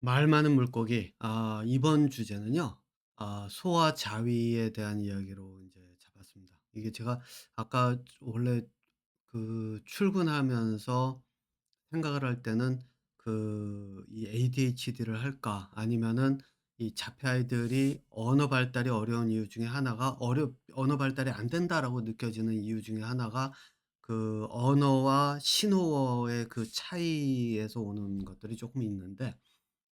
말 많은 물고기. 이번 주제는요. 소와 자위에 대한 이야기로 이제 잡았습니다. 이게 제가 아까 원래 출근하면서 생각을 할 때는 이 ADHD를 할까 아니면은 이 자폐 아이들이 언어 발달이 어려운 이유 중에 하나가 언어 발달이 안 된다라고 느껴지는 이유 중에 하나가 그 언어와 신호어의 그 차이에서 오는 것들이 조금 있는데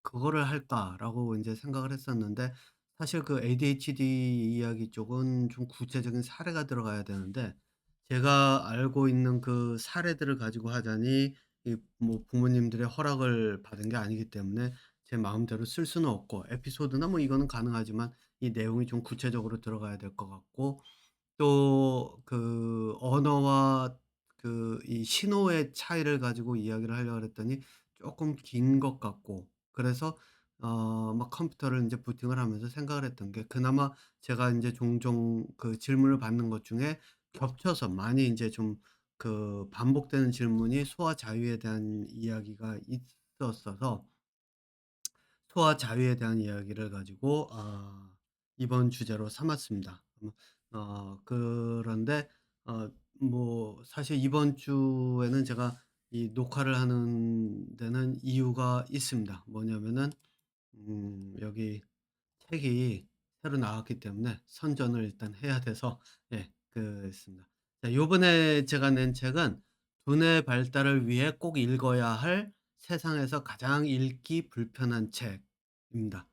'그거를 할까?'라고 인제 생각을 했었는데, 사실 그 ADHD 이야기 쪽은 좀 구체적인 사례가 들어가야 되는데, 제가 알고 있는 그 사례들을 가지고 하자니 이 뭐 부모님들의 허락을 받은 게 아니기 때문에 제 마음대로 쓸 수는 없고, 에피소드나 뭐 이거는 가능하지만 이 내용이 좀 구체적으로 들어가야 될 것 같고, 또 그 언어와 이 신호의 차이를 가지고 이야기를 하려고 그랬더니 쪼끔 긴 것 같고, 그래서 막 컴퓨터를 인제 부팅을 하면서 생각을 했던 게, 그나마 제가 인제 종종 그 질문을 받는 것 중에 겹쳐서 많이 인제 좀 반복되는 질문이 소아 자유에 대한 이야기가 있었어서, 소아 자유에 대한 이야기를 가지고 이번 주제로 삼았습니다. 그런데 뭐 사실 이번 주에는 제가 이 녹화를 하는 데는 이유가 있습니다. 뭐냐면은 여기 책이 새로 나왔기 때문에 선전을 일단 해야 돼서, 예, 그렇습니다. 자, 요번에 제가 낸 책은 두뇌 발달을 위해 꼭 읽어야 할 세상에서 가장 읽기 불편한 책입니다.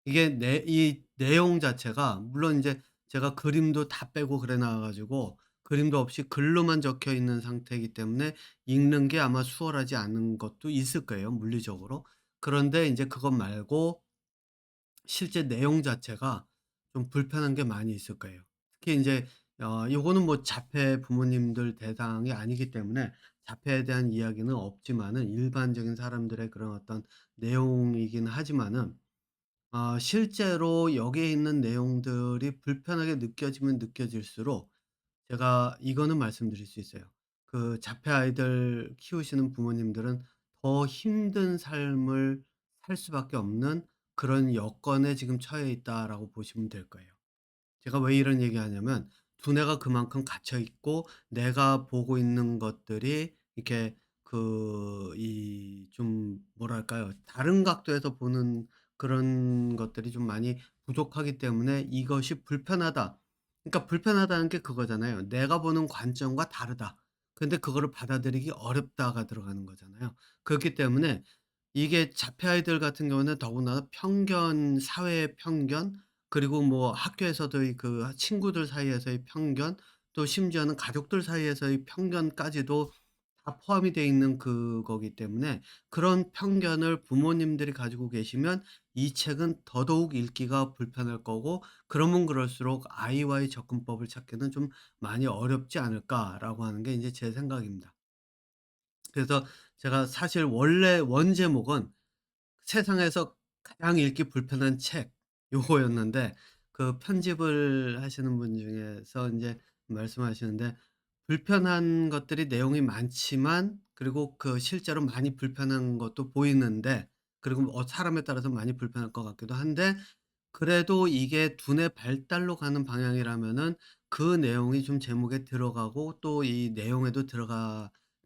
이게 이 내용 자체가, 물론 인제 제가 그림도 다 빼고 그래 놔 가지고 그림도 없이 글로만 적혀 있는 상태이기 때문에 읽는 게 아마 수월하지 않은 것도 있을 거예요, 물리적으로. 그런데 인제 그것 말고 실제 내용 자체가 좀 불편한 게 많이 있을 거예요. 특히 인제 요거는 뭐 자폐 부모님들 대상이 아니기 때문에 자폐에 대한 이야기는 없지만은, 일반적인 사람들의 그런 어떤 내용이긴 하지만은 실제로 여기에 있는 내용들이 불편하게 느껴지면 느껴질수록 제가 이거는 말씀드릴 수 있어요. 그 자폐 아이들 키우시는 부모님들은 더 힘든 삶을 살 수밖에 없는 그런 여건에 지금 처해 있다라고 보시면 될 거예요. 제가 왜 이런 얘기하냐면, 두뇌가 그만큼 갇혀 있고 내가 보고 있는 것들이 이렇게 좀 뭐랄까요? 다른 각도에서 보는 그런 것들이 좀 많이 부족하기 때문에 이것이 불편하다. 그러니까 불편하다는 게 그거잖아요. 내가 보는 관점과 다르다. 근데 그거를 받아들이기 어렵다가 들어가는 거잖아요. 그렇기 때문에 이게 자폐 아이들 같은 경우는 더군다나 편견, 사회의 편견, 그리고 뭐 학교에서도의 그 친구들 사이에서의 편견, 또 심지어는 가족들 사이에서의 편견까지도 다 포함이 되어 있는 그거기 때문에, 그런 편견을 부모님들이 가지고 계시면 이 책은 더더욱 읽기가 불편할 거고, 그러면 그럴수록 아이와의 접근법을 찾기는 좀 많이 어렵지 않을까라고 하는 게 이제 제 생각입니다. 그래서 제가 사실 원래 원제목은 세상에서 가장 읽기 불편한 책, 요거였는데, 그 편집을 하시는 분 중에서 인제 말씀하시는데, 불편한 것들이 내용이 많지만, 그리고 실제로 많이 불편한 것도 보이는데, 그리고 사람에 따라서 많이 불편할 것 같기도 한데, 그래도 이게 두뇌 발달로 가는 방향이라면은 그 내용이 좀 제목에 들어가고 또 이 내용에도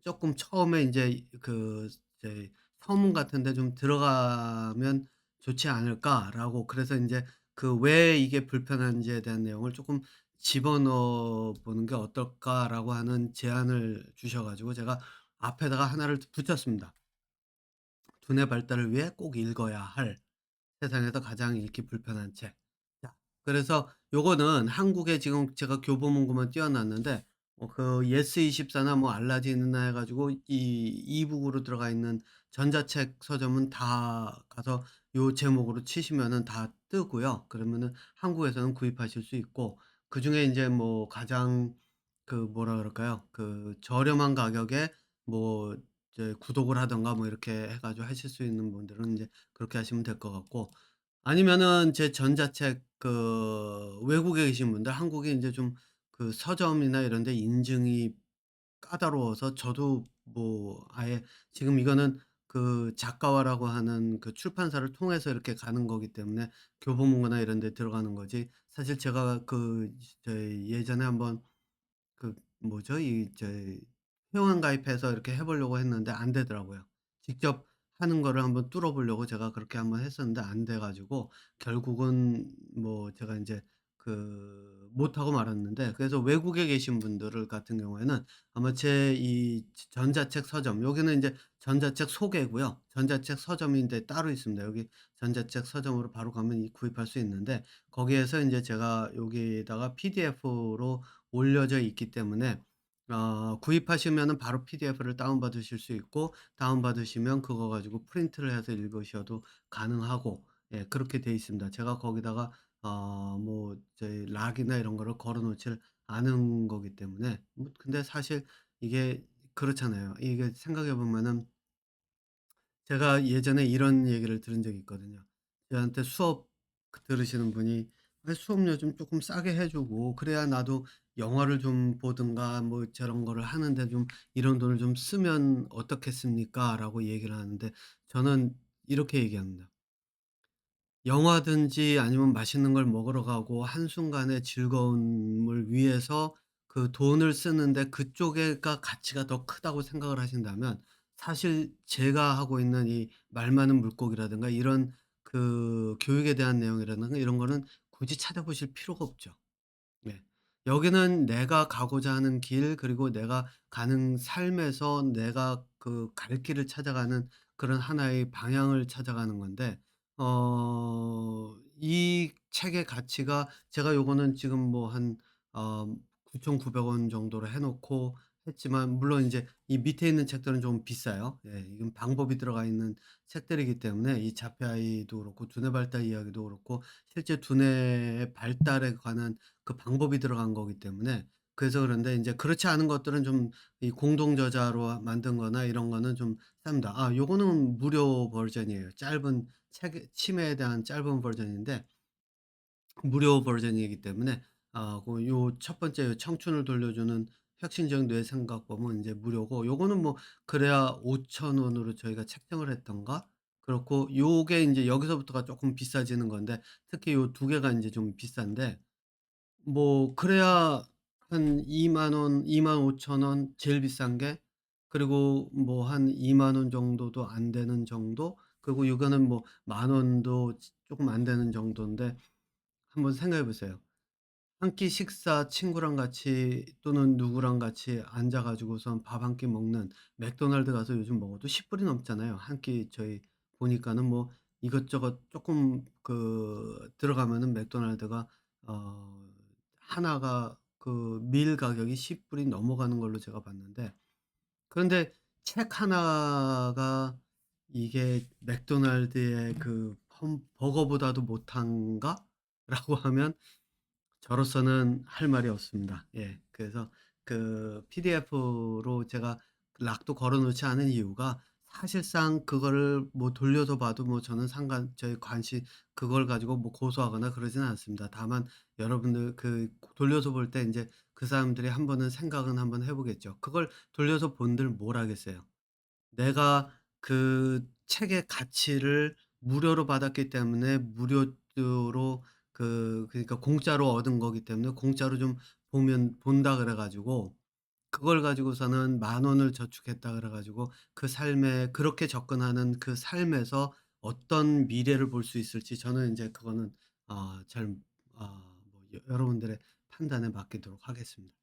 쪼끔 처음에 인제 이제 '서문 같은 데 좀 들어가면 좋지 않을까.'라고, 그래서 인제 왜 이게 불편한지에 대한 내용을 쪼끔 집어넣어 보는 게 어떨까라고 하는 제안을 주셔 가지고 제가 앞에다가 하나를 붙였습니다. 두뇌 발달을 위해 꼭 읽어야 할 세상에서 가장 읽기 불편한 책. 자, 그래서 요거는 한국에 지금 제가 교보문고만 띄워 놨는데, 예스24나 뭐 알라딘이나 해 가지고 이 이북으로 들어가 있는 전자책 서점은 다 가서 요 제목으로 치시면은 다 뜨고요. 그러면은 한국에서는 구입하실 수 있고, 그중에 인제 뭐 가장 뭐라 그럴까요? 저렴한 가격에 뭐 이제 구독을 하든가 뭐 이렇게 해 가지고 하실 수 있는 분들은 인제 그렇게 하시면 될 것 같고, 아니면은 제 전자책 외국에 계신 분들, 한국에 인제 좀 서점이나 이런 데 인증이 까다로워서 저도 뭐 아예 지금 이거는 그 작가화라고 하는 그 출판사를 통해서 이렇게 가는 거기 때문에 교보문고나 이런 데 들어가는 거지, 사실 제가 그 저희 예전에 한번 그 뭐죠? 이 저희 회원 가입해서 이렇게 해 보려고 했는데 안 되더라고요. 직접 하는 거를 한번 뚫어 보려고 제가 그렇게 한번 했었는데 안 돼 가지고 결국은 뭐 제가 인제 그 못 하고 말았는데, 그래서 외국에 계신 분들 같은 경우에는 아마 제 이 전자책 서점, 여기는 인제 전자책 소개고요. 전자책 서점이 인제 따로 있습니다. 여기 전자책 서점으로 바로 가면 이 구입할 수 있는데, 거기에서 인제 제가 여기다가 PDF로 올려져 있기 때문에 구입하시면은 바로 PDF를 다운 받으실 수 있고, 다운 받으시면 그거 가지고 프린트를 해서 읽으셔도 가능하고, 예 그렇게 돼 있습니다. 제가 거기다가 뭐 저희 락이나 이런 거를 걸어 놓질 않은 거기 때문에. 근데 사실 이게 그렇잖아요. 이게 생각해 보면은 제가 예전에 이런 얘기를 들은 적이 있거든요. 저한테 수업 들으시는 분이 "아 수업료 좀 쪼끔 싸게 해 주고 그래야 나도 영화를 좀 보든가 뭐 저런 거를 하는데 좀 이런 돈을 좀 쓰면 어떻겠습니까?"라고 얘기를 하는데, 저는 이렇게 얘기합니다. 영화든지 아니면 맛있는 걸 먹으러 가고 한순간의 즐거움을 위해서 그 돈을 쓰는데 그쪽에가 가치가 더 크다고 생각을 하신다면, 사실 제가 하고 있는 이 말 많은 물고기라든가 이런 그 교육에 대한 내용이라든가 이런 거는 굳이 찾아보실 필요가 없죠. 네. 여기는 내가 가고자 하는 길, 그리고 내가 가는 삶에서 내가 그 갈 길을 찾아가는 그런 하나의 방향을 찾아가는 건데, 이 책의 가치가 제가 요거는 지금 뭐 한 어 9,900원 정도로 해 놓고 했지만, 물론 인제 이 밑에 있는 책들은 좀 비싸요. 예. 이건 방법이 들어가 있는 책들이기 때문에 이 자폐아이도 그렇고 두뇌 발달 이야기도 그렇고 실제 두뇌의 발달에 관한 그 방법이 들어간 거기 때문에, 그래서 그런데 인제 그렇지 않은 것들은 좀 이 공동 저자로 만든 거나 이런 거는 좀 쌉니다. 요거는 무료 버전이에요. 짧은 책 치매에 대한 짧은 버전인데 무료 버전이기 때문에, 그 요 첫 번째 요 청춘을 돌려주는 혁신적 뇌 생각법은 인제 무료고, 요거는 뭐 그래야 5,000 원으로 저희가 책정을 했던가 그렇고, 요게 인제 여기서부터가 쪼끔 비싸지는 건데, 특히 요 두 개가 인제 좀 비싼데, 뭐 그래야 한2만 원, 25,000원 제일 비싼 게, 그리고 뭐 한2만 원 정도도 안 되는 정도, 그리고 이거는 뭐 만 원도 쪼금 안 되는 정도인데, 한번 생각해 보세요. 한 끼 식사 친구랑 같이 또는 누구랑 같이 앉아 가지고선 밥 한 끼 먹는, 맥도날드 가서 요즘 먹어도 10 불이 넘잖아요. 한 끼 저희 보니까는 뭐 이것저것 쪼끔 그 들어가면은 맥도날드가 어 하나가 그 밀 가격이 10 불이 넘어가는 걸로 제가 봤는데, 그런데 책 하나가 이게 맥도날드의 그 ham버거보다도 못한가?'라고 하면 저로서는 할 말이 없습니다. 예. 그래서 그 PDF로 제가 락도 걸어 놓지 않은 이유가, 사실상 그거를 뭐 돌려서 봐도 뭐 저는 저희 관심 그걸 가지고 뭐 고소하거나 그러지는 않습니다. 다만 여러분들 그 돌려서 볼 때 인제 그 사람들이 한 번은 생각은 한번 해 보겠죠. 그걸 돌려서 본들 뭘 하겠어요. 내가 그 책의 가치를 무료로 받았기 때문에 무료로 그러니까 공짜로 얻은 거기 때문에 공짜로 좀 보면 본다 그래 가지고, 그걸 가지고서는 만 원을 저축했다 그래 가지고 그 삶에 그렇게 접근하는 그 삶에서 어떤 미래를 볼 수 있을지, 저는 인제 그거는 잘 뭐 여러분들의 판단에 맡기도록 하겠습니다.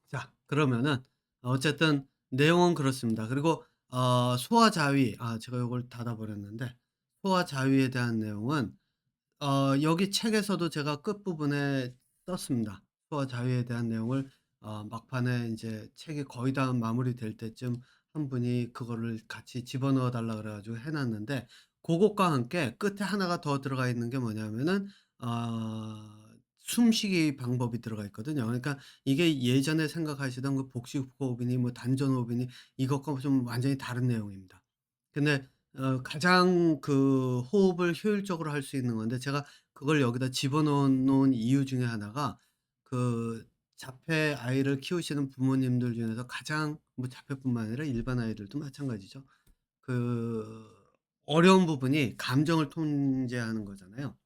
자, 그러면은 어쨌든 내용은 그렇습니다. 그리고 소화자위, 제가 요걸 닫아 버렸는데, 소화자위에 대한 내용은 여기 책에서도 제가 끝부분에 썼습니다. 소화자위에 대한 내용을 막판에 인제 책이 거의 다 마무리될 때쯤 한 분이 그거를 같이 집어넣어 달라 그래 가지고 해 놨는데, 고것과 함께 끝에 하나가 더 들어가 있는 게 뭐냐면은 어 숨쉬기 방법이 들어가 있거든요. 그러니까 이게 예전에 생각하시던 그 복식 호흡이니 뭐 단전 호흡이니 이것과 좀 완전히 다른 내용입니다. 근데 가장 그 호흡을 효율적으로 할 수 있는 건데, 제가 그걸 여기다 집어넣어 놓은 이유 중에 하나가 그 자폐 아이를 키우시는 부모님들 중에서 가장 뭐 자폐뿐만 아니라 일반 아이들도 마찬가지죠. 그 어려운 부분이 감정을 통제하는 거잖아요.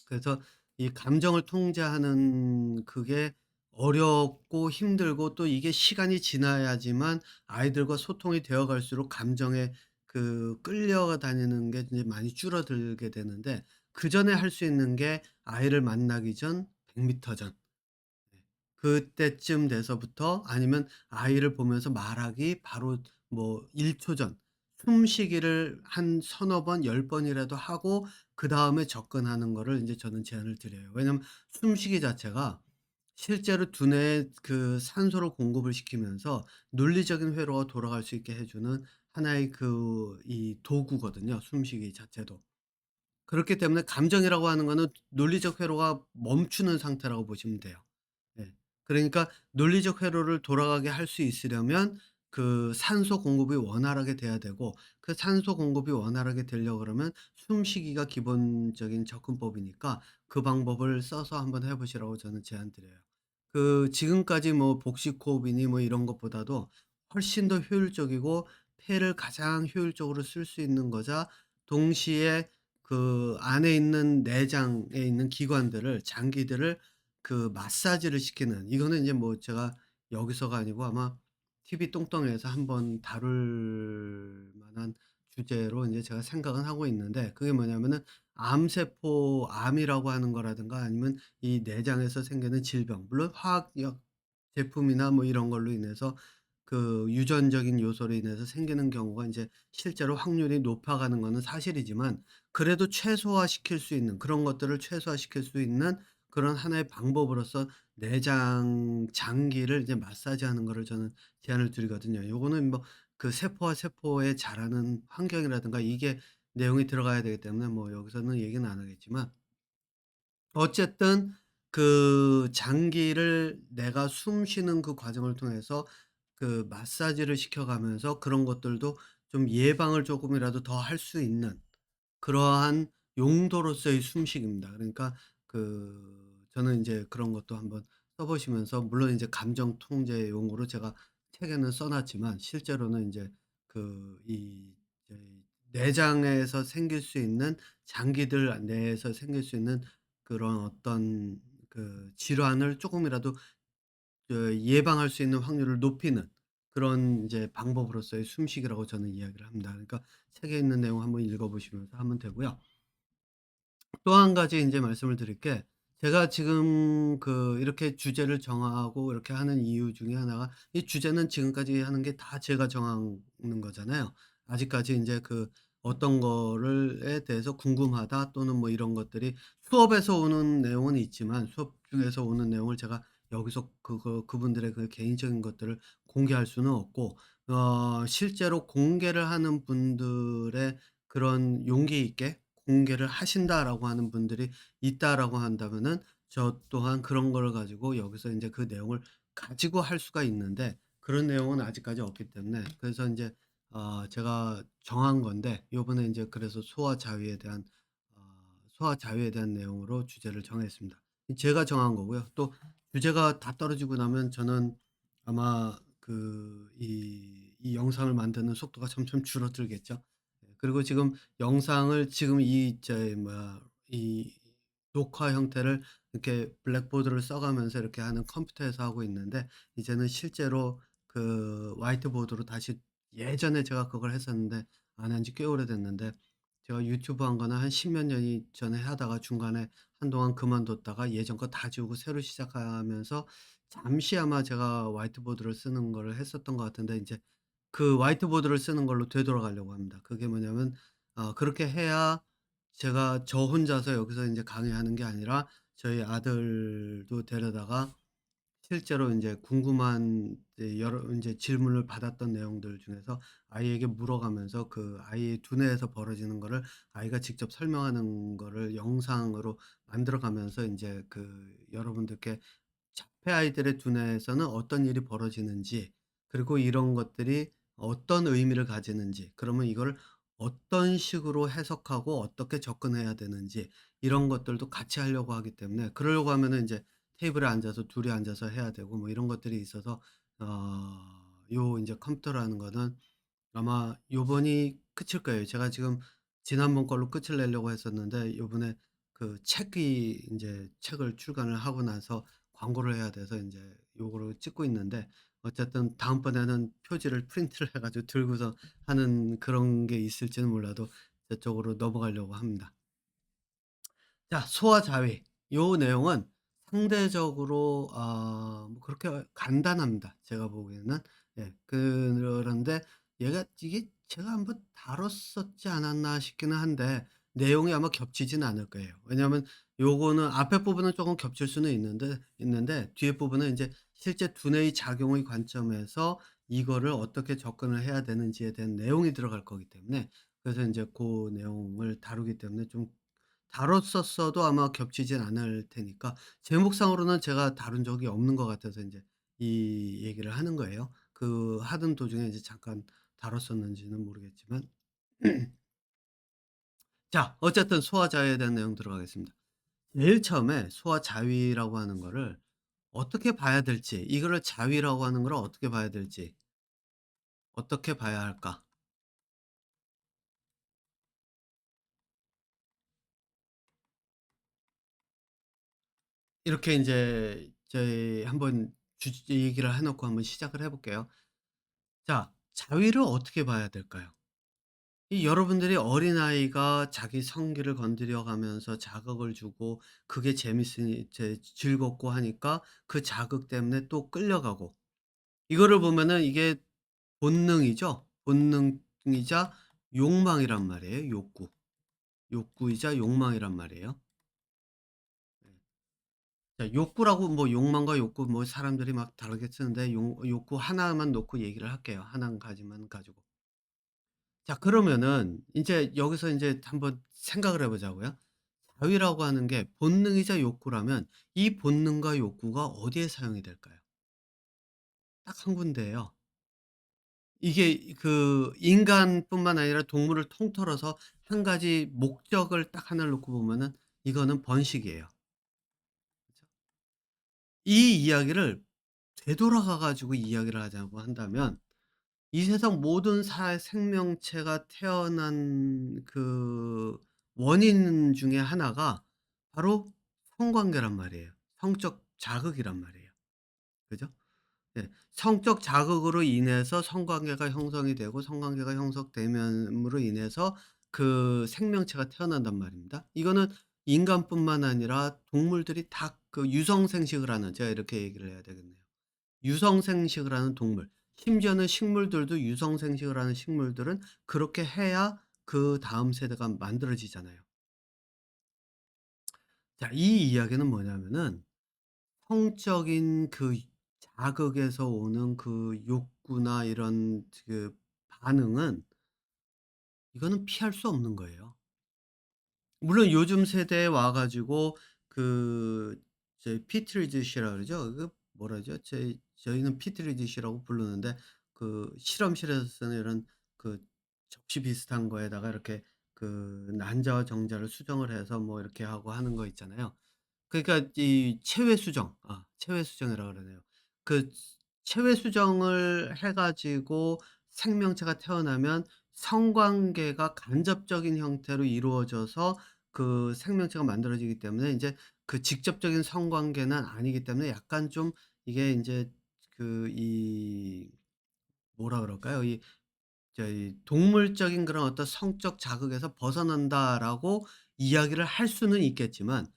그래서 이 감정을 통제하는 그게 어렵고 힘들고 또 이게 시간이 지나야지만 아이들과 소통이 되어 갈수록 감정에 끌려다니는 게 이제 많이 줄어들게 되는데 그전에 할 수 있는 게 아이를 만나기 전 100 미터 전. 네. 그때쯤 돼서부터 아니면 아이를 보면서 말하기 바로 뭐 1초 전 숨쉬기를 한 서너 번 10 번이라도 하고 그다음에 접근하는 거를 인제 저는 제안을 드려요. 왜냐면 숨쉬기 자체가 실제로 두뇌에 산소를 공급을 시키면서 논리적인 회로가 돌아갈 수 있게 해 주는 하나의 이 도구거든요, 숨쉬기 자체도. 그렇기 때문에 감정이라고 하는 거는 논리적 회로가 멈추는 상태라고 보시면 돼요. 예. 그러니까 논리적 회로를 돌아가게 할 수 있으려면 산소 공급이 원활하게 돼야 되고 그 산소 공급이 원활하게 되려 그러면 숨쉬기가 기본적인 접근법이니까 그 방법을 써서 한번 해 보시라고 저는 제안드려요. 지금까지 뭐 복식 호흡이니 뭐 이런 것보다도 훨씬 더 효율적이고 폐를 가장 효율적으로 쓸 수 있는 거자 동시에 그 안에 있는 내장에 있는 기관들을 장기들을 마사지를 시키는 이거는 인제 뭐 제가 여기서가 아니고 아마 TV 똥똥에서 한번 다룰 만한 주제로 인제 제가 생각은 하고 있는데 그게 뭐냐면은 암이라고 하는 거라든가 아니면 이 내장에서 생기는 질병 물론 화학약 제품이나 뭐 이런 걸로 인해서 유전적인 요소로 인해서 생기는 경우가 인제 실제로 확률이 높아가는 거는 사실이지만 그래도 최소화시킬 수 있는 그런 것들을 최소화시킬 수 있는 그런 하나의 방법으로서 내장 장기를 이제 마사지하는 거를 저는 제안을 드리거든요. 요거는 뭐 세포와 세포의 자라는 환경이라든가 이게 내용이 들어가야 되기 때문에 뭐 여기서는 얘기는 안 하겠지만 어쨌든 장기를 내가 숨 쉬는 그 과정을 통해서 마사지를 시켜 가면서 그런 것들도 좀 예방을 쪼금이라도 더 할 수 있는 그러한 용도로서의 숨쉬기입니다. 그러니까 저는 인제 그런 것도 한번 써 보시면서 물론 인제 감정 통제 용으로 제가 책에는 써 놨지만 실제로는 인제 이 저희 내장에서 생길 수 있는 장기들 내에서 생길 수 있는 그런 어떤 질환을 쪼금이라도 예방할 수 있는 확률을 높이는 그런 이제 방법으로서의 숨쉬기라고 저는 이야기를 합니다. 그러니까 책에 있는 내용 한번 읽어 보시면서 하면 되고요. 또 한 가지 인제 말씀을 드릴 게 제가 지금 이렇게 주제를 정하고 이렇게 하는 이유 중에 하나가 이 주제는 지금까지 하는 게 다 제가 정하는 거잖아요. 아직까지 인제 어떤 거를 에 대해서 궁금하다 또는 뭐 이런 것들이 수업에서 오는 내용은 있지만 수업 중에서 오는 내용을 제가 여기서 그분들의 개인적인 것들을 공개할 수는 없고 실제로 공개를 하는 분들의 그런 용기 있게 공개를 하신다라고 하는 분들이 있다라고 한다면은 저 또한 그런 거를 가지고 여기서 인제 그 내용을 가지고 할 수가 있는데 그런 내용은 아직까지 없기 때문에 그래서 인제 제가 정한 건데 요번에 인제 그래서 소아 자유에 대한 내용으로 주제를 정했습니다. 제가 정한 거고요. 또 주제가 다 떨어지고 나면 저는 아마 이 영상을 만드는 속도가 점점 줄어들겠죠. 예 그리고 지금 영상을 지금 이 녹화 형태를 이렇게 블랙보드를 써 가면서 이렇게 하는 컴퓨터에서 하고 있는데 이제는 실제로 화이트보드로 다시 예전에 제가 그걸 했었는데 안 한 지 꽤 오래됐는데 제가 유튜브 한 거는 한 10몇 년이 전에 하다가 중간에 한동안 그만뒀다가 예전 거 다 지우고 새로 시작하면서 잠시 아마 제가 화이트보드를 쓰는 거를 했었던 것 같은데 인제 화이트보드를 쓰는 걸로 되돌아가려고 합니다. 그게 뭐냐면 그렇게 해야 제가 저 혼자서 여기서 인제 강의하는 게 아니라 저희 아들도 데려다가 실제로 인제 궁금한 이제 여러 인제 질문을 받았던 내용들 중에서 아이에게 물어가면서 아이의 두뇌에서 벌어지는 거를 아이가 직접 설명하는 거를 영상으로 만들어 가면서 인제 여러분들께 자폐 아이들의 두뇌에서는 어떤 일이 벌어지는지 그리고 이런 것들이 어떤 의미를 가지는지 그러면 이거를 어떤 식으로 해석하고 어떻게 접근해야 되는지 이런 것들도 같이 하려고 하기 때문에 그러려고 하면은 인제 테이블에 앉아서 둘이 앉아서 해야 되고 뭐 이런 것들이 있어서 요 인제 컴퓨터라는 거는 아마 요번이 끝일 거예요. 제가 지금 지난번 걸로 끝을 내려고 했었는데 요번에 그 책이 인제 책을 출간을 하고 나서 광고를 해야 돼서 인제 요거를 찍고 있는데 어쨌든 다음번에는 표지를 프린트를 해 가지고 들고서 하는 그런 게 있을지는 몰라도 저쪽으로 넘어가려고 합니다. 자, 소화자위. 요 내용은 상대적으로 뭐 그렇게 간단합니다, 제가 보기에는. 예. 그런데 얘가 이게 제가 한번 다뤘었지 않았나 싶기는 한데 내용이 아마 겹치진 않을 거예요. 왜냐하면 요거는 앞에 부분은 쪼금 겹칠 수는 있는데 뒤에 부분은 인제 실제 두뇌의 작용의 관점에서 이거를 어떻게 접근을 해야 되는지에 대한 내용이 들어갈 거기 때문에 그래서 인제 고 내용을 다루기 때문에 좀 다뤘었어도 아마 겹치진 않을 테니까 제목상으로는 제가 다룬 적이 없는 것 같아서 인제 이 얘기를 하는 거예요. 그 하던 도중에 이제 잠깐 다뤘었는지는 모르겠지만. 자, 어쨌든 소화자위에 대한 내용 들어가겠습니다. 제일 처음에 소화자위라고 하는 거를 어떻게 봐야 될지, 이거를 자위라고 하는 걸 어떻게 봐야 될지, 어떻게 봐야 할까? 이렇게 인제 저희 한번 주제 얘기를 해 놓고 한번 시작을 해 볼게요. 자, 자위를 어떻게 봐야 될까요? 이 여러분들이 어린아이가 자기 성기를 건드려 가면서 자극을 주고 그게 재밌으니 즐겁고 하니까 그 자극 때문에 또 끌려가고 이거를 보면은 이게 본능이죠. 본능이자 욕망이란 말이에요, 욕구. 욕구이자 욕망이란 말이에요. 네. 자, 욕구라고 뭐 욕망과 욕구 뭐 사람들이 막 다르게 쓰는데 욕구 하나만 놓고 얘기를 할게요. 한 가지만 가지고. 자, 그러면은 인제 여기서 인제 한번 생각을 해 보자고요. 자위라고 하는 게 본능이자 욕구라면 이 본능과 욕구가 어디에 사용이 될까요? 딱 한 군데예요. 이게 그 인간뿐만 아니라 동물을 통틀어서 한 가지 목적을 딱 하나를 놓고 보면은 이거는 번식이에요. 그죠? 이 이야기를 되돌아가 가지고 이야기를 하자고 한다면 이 세상 모든 생명체가 태어난 그 원인 중에 하나가 바로 성관계란 말이에요. 성적 자극이란 말이에요. 그죠? 네. 성적 자극으로 인해서 성관계가 형성이 되고 성관계가 형성됨으로 인해서 그 생명체가 태어난단 말입니다. 이거는 인간뿐만 아니라 동물들이 다 그 유성 생식을 하는, 제가 이렇게 얘기를 해야 되겠네요. 유성 생식을 하는 동물. 심지어는 식물들도 유성 생식을 하는 식물들은 그렇게 해야 그다음 세대가 만들어지잖아요. 자, 이 이야기는 뭐냐면은 성적인 그 자극에서 오는 그 욕구나 이런 그 반응은 이거는 피할 수 없는 거예요. 물론 요즘 세대에 와 가지고 그 피트리 디시라 그러죠. 그 뭐라 죠 저희는 피트리 디시라고 부르는데 그 실험실에서 쓰는 이런 그 접시 비슷한 거에다가 이렇게 그 난자와 정자를 수정을 해서 뭐 이렇게 하고 하는 거 있잖아요. 그러니까 이 체외 수정, 체외 수정이라 그러네요. 그 체외 수정을 해 가지고 생명체가 태어나면 성관계가 간접적인 형태로 이루어져서 그 생명체가 만들어지기 때문에 인제 그 직접적인 성관계는 아니기 때문에 약간 좀 이게 인제 그 이 뭐라 그럴까요? 이 저희 동물적인 그런 어떤 성적 자극에서 벗어난다라고 이야기를 할 수는 있겠지만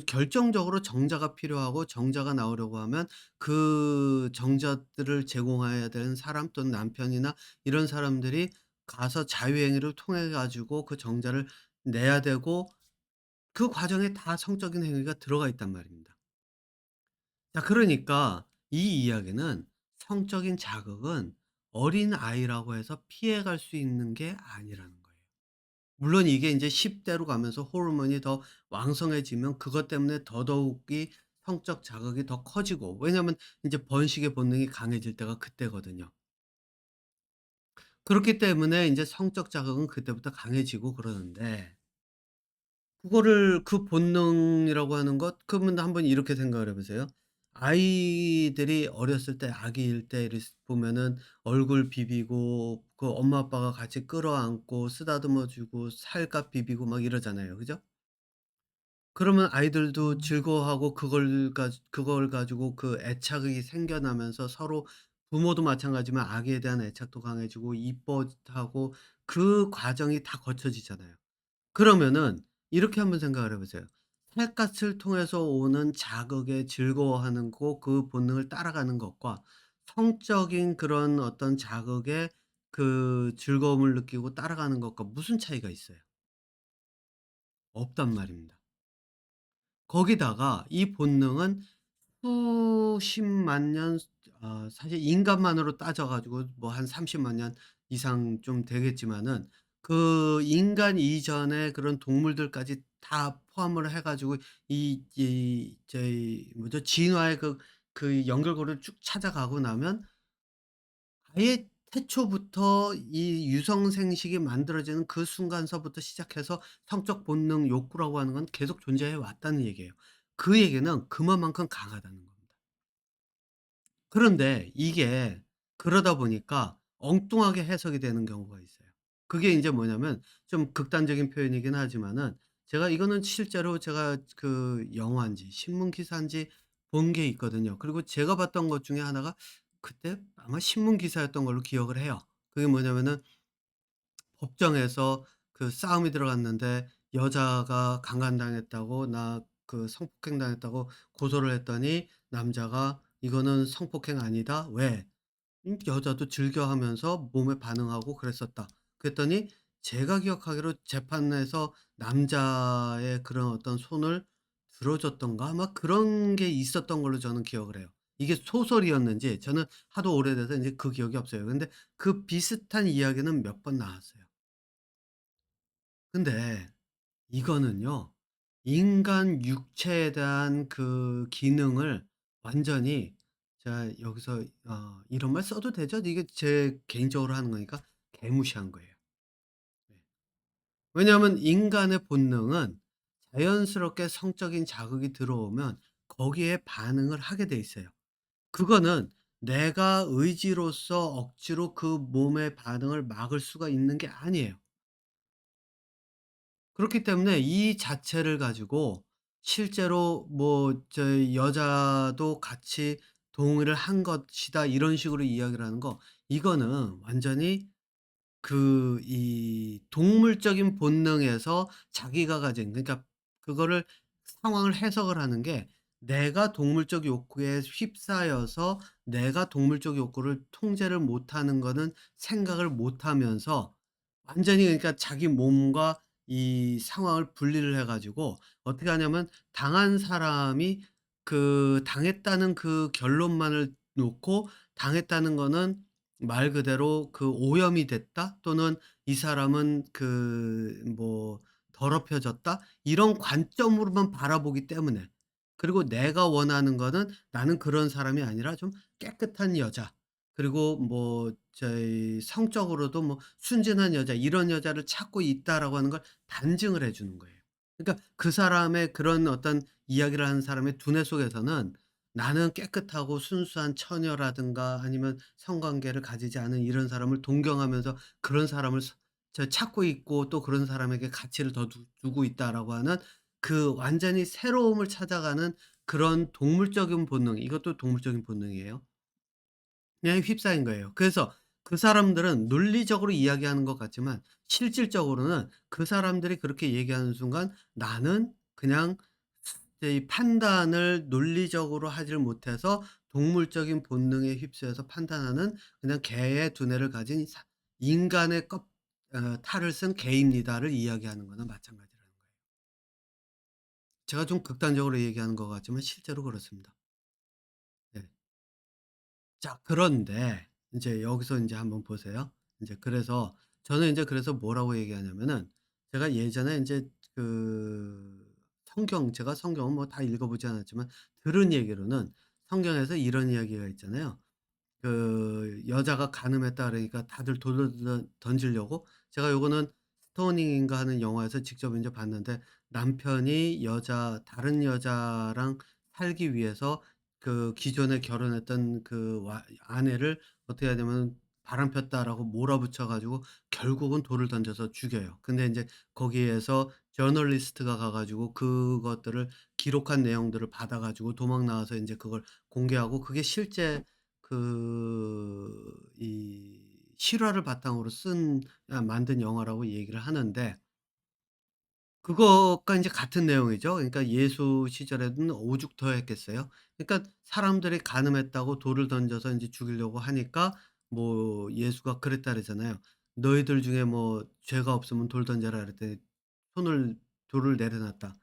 결정적으로 정자가 필요하고 정자가 나오려고 하면 그 정자들을 제공해야 되는 사람 또는 남편이나 이런 사람들이 가서 자유행위를 통해 가지고 그 정자를 내야 되고 그 과정에 다 성적인 행위가 들어가 있단 말입니다. 자, 그러니까 이 이야기는 성적인 자극은 어린아이라고 해서 피해갈 수 있는 게 아니라는 거예요. 물론 이게 인제 10 대로 가면서 호르몬이 더 왕성해지면 그것 때문에 더더욱이 성적 자극이 더 커지고, 왜냐하면 인제 번식의 본능이 강해질 때가 그때거든요. 그렇기 때문에 인제 성적 자극은 그때부터 강해지고 그러는데 그거를 그 본능이라고 하는 것 그러면 한번 이렇게 생각을 해 보세요. 아이들이 어렸을 때 아기일 때 보면은 얼굴 비비고 그 엄마 아빠가 같이 끌어안고 쓰다듬어 주고 살갗 비비고 막 이러잖아요. 그죠? 그러면 아이들도 즐거워하고 그걸 가지고 그 애착이 생겨나면서 서로 부모도 마찬가지지만 아기에 대한 애착도 강해지고 이뻐하고 그 과정이 다 거쳐지잖아요. 그러면은 이렇게 한번 생각을 해 보세요. 살갗을 통해서 오는 자극에 즐거워하는 그 본능을 따라가는 것과 성적인 그런 어떤 자극에 그 즐거움을 느끼고 따라가는 것과 무슨 차이가 있어요? 없단 말입니다. 거기다가 이 본능은 수십만 년 사실 인간만으로 따져 가지고 뭐 한 30만 년 이상 좀 되겠지만은 그 인간 이전의 그런 동물들까지 다 포함을 해 가지고 이 저희 뭐죠? 진화의 그 연결고리를 쭉 찾아가고 나면 아예 태초부터 이 유성 생식이 만들어지는 그 순간서부터 시작해서 성적 본능 욕구라고 하는 건 계속 존재해 왔다는 얘기예요. 그 얘기는 그만큼 강하다는 겁니다. 그런데 이게 그러다 보니까 엉뚱하게 해석이 되는 경우가 있어요. 그게 인제 뭐냐면 좀 극단적인 표현이긴 하지만은 제가 이거는 실제로 제가 그 영화인지 신문 기사인지 본 게 있거든요. 그리고 제가 봤던 것 중에 하나가 그때 아마 신문 기사였던 걸로 기억을 해요. 그게 뭐냐면은 법정에서 그 싸움이 들어갔는데 여자가 강간당했다고 나 그 성폭행 당했다고 고소를 했더니 남자가 "이거는 성폭행 아니다." "왜?" 여자도 즐겨하면서 몸에 반응하고 그랬었다. 그랬더니 제가 기억하기로 재판에서 남자의 그런 어떤 손을 들어줬던가 아마 그런 게 있었던 걸로 저는 기억을 해요. 이게 소설이었는지 저는 하도 오래돼서 인제 그 기억이 없어요. 근데 그 비슷한 이야기는 몇 번 나왔어요. 근데 이거는요. 인간 육체에 대한 그 기능을 완전히 제가 여기서 이런 말 써도 되죠? 이게 제 개인적으로 하는 거니까 개무시한 거예요. 네. 왜냐하면 인간의 본능은 자연스럽게 성적인 자극이 들어오면 거기에 반응을 하게 돼 있어요. 그거는 내가 의지로서 억지로 그 몸의 반응을 막을 수가 있는 게 아니에요. 그렇기 때문에 이 자체를 가지고 실제로 뭐 저희 여자도 같이 동의를 한 것이다 이런 식으로 이야기를 하는 거 이거는 완전히 그 이 동물적인 본능에서 자기가 가진 그러니까 그거를 상황을 해석을 하는 게 내가 동물적 욕구에 휩싸여서 내가 동물적 욕구를 통제를 못하는 거는 생각을 못하면서 완전히 그러니까 자기 몸과 이 상황을 분리를 해 가지고 어떻게 하냐면 당한 사람이 그 당했다는 그 결론만을 놓고 당했다는 거는 말 그대로 그 오염이 됐다 또는 이 사람은 그 뭐 더럽혀졌다 이런 관점으로만 바라보기 때문에 그리고 내가 원하는 거는 나는 그런 사람이 아니라 좀 깨끗한 여자 그리고 뭐 저희 성적으로도 뭐 순진한 여자 이런 여자를 찾고 있다라고 하는 걸 단증을 해 주는 거예요. 그러니까 그 사람의 그런 어떤 이야기를 하는 사람의 두뇌 속에서는 나는 깨끗하고 순수한 처녀라든가 아니면 성관계를 가지지 않은 이런 사람을 동경하면서 그런 사람을 찾고 있고 또 그런 사람에게 가치를 더 두고 있다라고 하는 그 완전히 새로움을 찾아가는 그런 동물적인 본능 이것도 동물적인 본능이에요. 그냥 휩싸인 거예요. 그래서 그 사람들은 논리적으로 이야기하는 것 같지만 실질적으로는 그 사람들이 그렇게 얘기하는 순간 나는 그냥 이 판단을 논리적으로 하지를 못해서 동물적인 본능에 휩쓰여서 판단하는 그냥 개의 두뇌를 가진 인간의 탈을 쓴 개입니다를 이야기하는 거나 마찬가지라는 거예요. 제가 좀 극단적으로 얘기하는 것 같지만 실제로 그렇습니다. 네. 자 그런데 인제 여기서 인제 한번 보세요. 인제 그래서 저는 인제 그래서 뭐라고 얘기하냐면은 제가 예전에 인제 그 제가 성경은 뭐 다 읽어 보지 않았지만 들은 얘기로는 성경에서 이런 이야기가 있잖아요. 그 여자가 간음했다 그러니까 다들 돌을 던지려고 제가 요거는 스토닝인가 하는 영화에서 직접 인제 봤는데 남편이 다른 여자랑 살기 위해서 그 기존에 결혼했던 그 아내를 어떻게 하냐면 "바람 폈다."라고 몰아붙여 가지고 결국은 돌을 던져서 죽여요. 근데 인제 거기에서 저널리스트가 가 가지고 그것들을 기록한 내용들을 받아 가지고 도망 나와서 인제 그걸 공개하고 그게 실제 이 실화를 바탕으로 만든 영화라고 얘기를 하는데 그것과 인제 같은 내용이죠. 그러니까 예수 시절에는 오죽 더했겠어요. 그러니까 사람들이 간음했다고 돌을 던져서 인제 죽이려고 하니까 뭐 예수가 그랬다 그러잖아요. "너희들 중에 뭐 죄가 없으면 돌 던져라." 그랬더니 손을 돌을 내려놨다.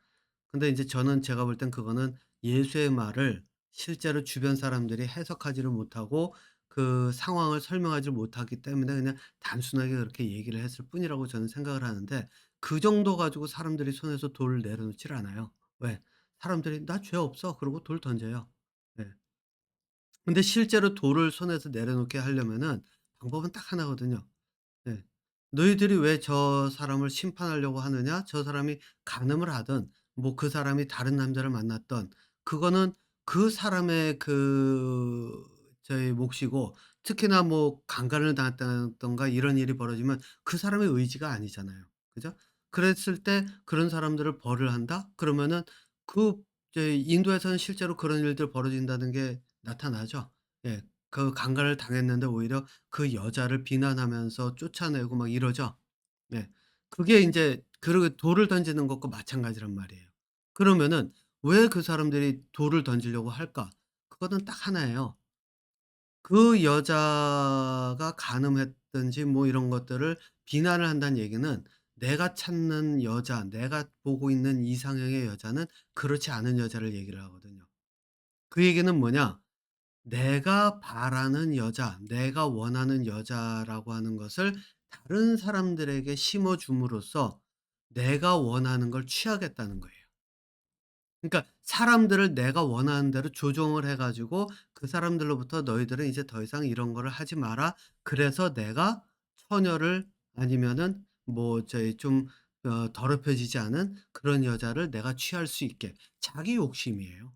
근데 인제 제가 볼 땐 그거는 예수의 말을 실제로 주변 사람들이 해석하지를 못하고 그 상황을 설명하지 못하기 때문에 그냥 단순하게 그렇게 얘기를 했을 뿐이라고 저는 생각을 하는데 그 정도 가지고 사람들이 손에서 돌을 내려놓질 않아요. 왜? 사람들이 "나 죄 없어." 그러고 돌 던져요. 네. 근데 실제로 돌을 손에서 내려놓게 하려면은 방법은 딱 하나거든요. 네. "너희들이 왜 저 사람을 심판하려고 하느냐? 저 사람이 간음을 하든 뭐 그 사람이 다른 남자를 만났든 그거는 그 사람의 저희 몫이고 특히나 뭐 강간을 당했다든가 이런 일이 벌어지면 그 사람의 의지가 아니잖아요. 그죠? 그랬을 때 그런 사람들을 벌을 한다? 그러면은 그 저희 인도에서는 실제로 그런 일들 벌어진다는 게 나타나죠. 예. 그 강간을 당했는데 오히려 그 여자를 비난하면서 쫓아내고 막 이러죠. 네. 그게 인제 돌을 던지는 것과 마찬가지란 말이에요. 그러면은 왜 그 사람들이 돌을 던지려고 할까? 그거는 딱 하나예요. 그 여자가 간음했든지 뭐 이런 것들을 비난을 한다는 얘기는 내가 찾는 여자, 내가 보고 있는 이상형의 여자는 그렇지 않은 여자를 얘기를 하거든요. 그 얘기는 뭐냐? 내가 바라는 여자, 내가 원하는 여자라고 하는 것을 다른 사람들에게 심어 줌으로써 내가 원하는 걸 취하겠다는 거예요. 그러니까 사람들을 내가 원하는 대로 조종을 해 가지고 그 사람들로부터 "너희들은 이제 더 이상 이런 거를 하지 마라." 그래서 내가 처녀를 아니면은 뭐 저희 좀 더럽혀지지 않은 그런 여자를 내가 취할 수 있게 자기 욕심이에요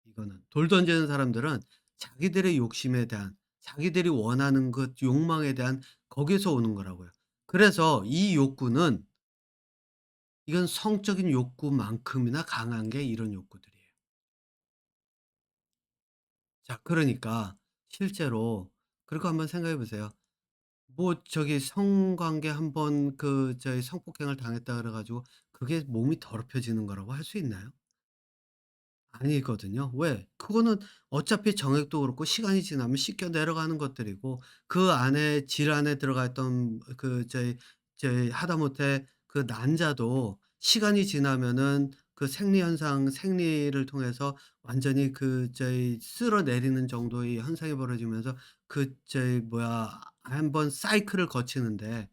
이거는. 돌 던지는 사람들은 자기들의 욕심에 대한 자기들이 원하는 그 욕망에 대한 거기에서 오는 거라고요. 그래서 이 욕구는 이건 성적인 욕구만큼이나 강한 게 이런 욕구들이에요. 자 그러니까 실제로 그리고 한번 생각해 보세요. 뭐 저기 성관계 한번 저희 성폭행을 당했다 그래 가지고 그게 몸이 더럽혀지는 거라고 할 수 있나요? 아니거든요. 왜? 그거는 어차피 정액도 그렇고 시간이 지나면 씻겨 내려가는 것들이고 그 안에 질 안에 들어가 있던 저희 하다못해 그 난자도 시간이 지나면은 그 생리를 통해서 완전히 쓸어내리는 정도의 현상이 벌어지면서 한번 사이클을 거치는데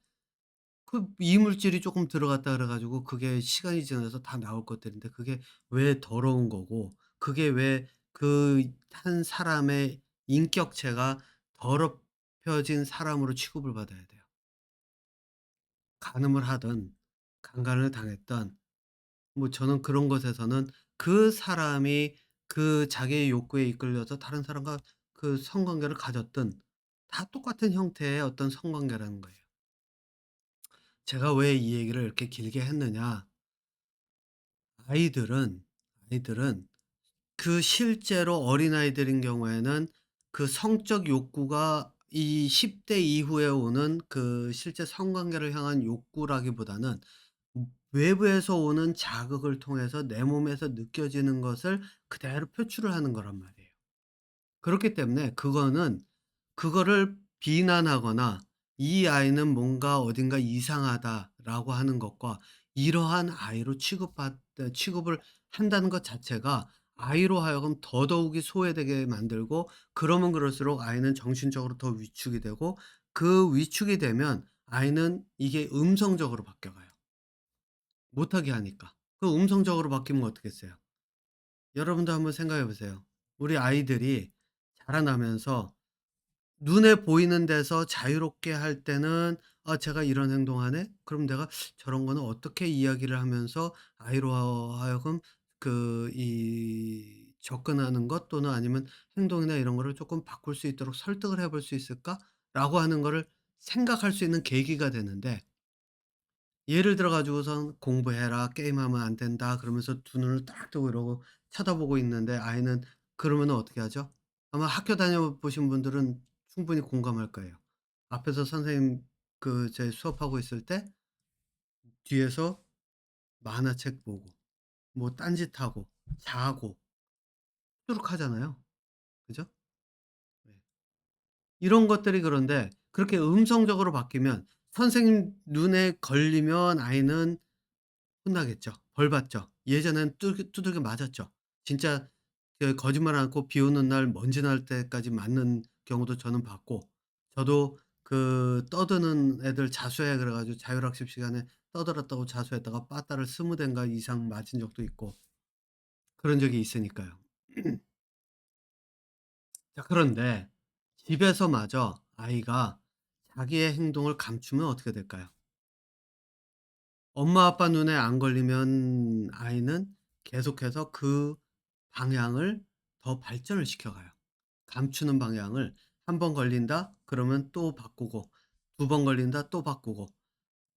그 이물질이 쪼끔 들어갔다 그래 가지고 그게 시간이 지나서 다 나올 것들인데 그게 왜 더러운 거고 그게 왜 그 한 사람의 인격체가 더럽혀진 사람으로 취급을 받아야 돼요. 간음을 하든 강간을 당했든 뭐 저는 그런 것에서는 그 사람이 그 자기의 욕구에 이끌려서 다른 사람과 그 성관계를 가졌든 다 똑같은 형태의 어떤 성관계라는 거예요. 제가 왜 이 얘기를 이렇게 길게 했느냐. 아이들은 아이들은 실제로 어린아이들인 경우에는 그 성적 욕구가 이 10대 이후에 오는 실제 성관계를 향한 욕구라기보다는 외부에서 오는 자극을 통해서 내 몸에서 느껴지는 것을 그대로 표출을 하는 거란 말이에요. 그렇기 때문에 그거를 비난하거나 '이 아이는 뭔가 어딘가 이상하다.'라고 하는 것과 이러한 아이로 취급을 한다는 것 자체가 아이로 하여금 더더욱이 소외되게 만들고 그러면 그럴수록 아이는 정신적으로 더 위축이 되고 그 위축이 되면 아이는 이게 음성적으로 바뀌어가요, 못하게 하니까. 그 음성적으로 바뀌면 어떻겠어요? 여러분도 한번 생각해 보세요. 우리 아이들이 자라나면서 눈에 보이는 데서 자유롭게 할 때는 '아 제가 이런 행동하네? 그럼 내가 저런 거는 어떻게 이야기를 하면서 아이로 하여금 접근하는 것 또는 아니면 행동이나 이런 거를 쪼끔 바꿀 수 있도록 설득을 해볼 수 있을까?'라고 하는 거를 생각할 수 있는 계기가 되는데, 예를 들어 가지고선 "공부해라. 게임하면 안 된다." 그러면서 두 눈을 딱 뜨고 이러고 쳐다보고 있는데 아이는 그러면은 어떻게 하죠? 아마 학교 다녀 보신 분들은 충분히 공감할 거예요. 앞에서 선생님 제 수업하고 있을 때 뒤에서 만화책 보고 뭐 딴짓하고 자고 수두룩하잖아요. 그죠? 네. 이런 것들이 그런데 그렇게 음성적으로 바뀌면 선생님 눈에 걸리면 아이는 혼나겠죠. 벌 받죠. 예전엔 두들겨 맞았죠. 진짜 거짓말 않고 비 오는 날 먼지 날 때까지 맞는 경우도 저는 봤고, 저도 떠드는 애들 자수해 그래 가지고 자율학습 시간에 떠들었다고 자수했다가 빠따를 20 대인가 이상 맞은 적도 있고 그런 적이 있으니까요. 자 그런데 집에서마저 아이가 자기의 행동을 감추면 어떻게 될까요? 엄마 아빠 눈에 안 걸리면 아이는 계속해서 그 방향을 더 발전을 시켜가요. 감추는 방향을 한 번 걸린다 그러면 또 바꾸고, 두 번 걸린다 또 바꾸고,